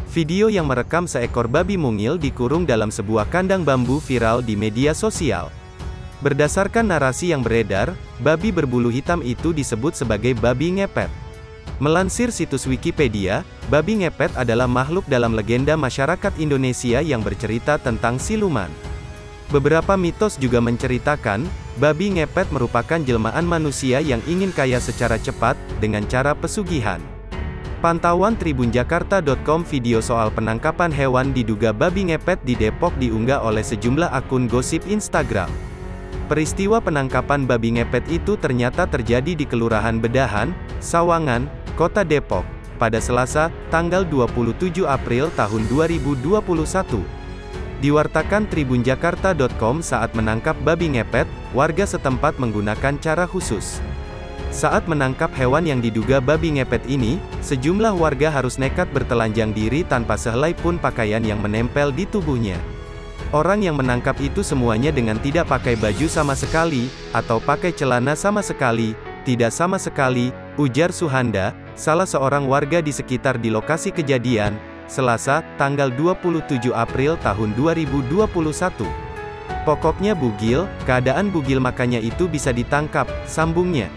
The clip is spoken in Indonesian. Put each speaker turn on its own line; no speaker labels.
Video yang merekam seekor babi mungil dikurung dalam sebuah kandang bambu viral di media sosial. Berdasarkan narasi yang beredar, babi berbulu hitam itu disebut sebagai babi ngepet. Melansir situs Wikipedia, babi ngepet adalah makhluk dalam legenda masyarakat Indonesia yang bercerita tentang siluman. Beberapa mitos juga menceritakan, babi ngepet merupakan jelmaan manusia yang ingin kaya secara cepat, dengan cara pesugihan. Pantauan tribunjakarta.com. Video soal penangkapan hewan diduga babi ngepet di Depok diunggah oleh sejumlah akun gosip Instagram. Peristiwa penangkapan babi ngepet itu ternyata terjadi di Kelurahan Bedahan, Sawangan, Kota Depok, pada Selasa, tanggal 27 April tahun 2021. Diwartakan tribunjakarta.com. Saat menangkap babi ngepet, warga setempat menggunakan cara khusus. Saat menangkap hewan yang diduga babi ngepet ini, sejumlah warga harus nekat bertelanjang diri tanpa sehelai pun pakaian yang menempel di tubuhnya. Orang yang menangkap itu semuanya dengan tidak pakai baju sama sekali, atau pakai celana sama sekali, tidak sama sekali, ujar Suhanda, salah seorang warga di sekitar di lokasi kejadian, Selasa, tanggal 27 April tahun 2021. Pokoknya bugil, keadaan bugil makanya itu bisa ditangkap, sambungnya.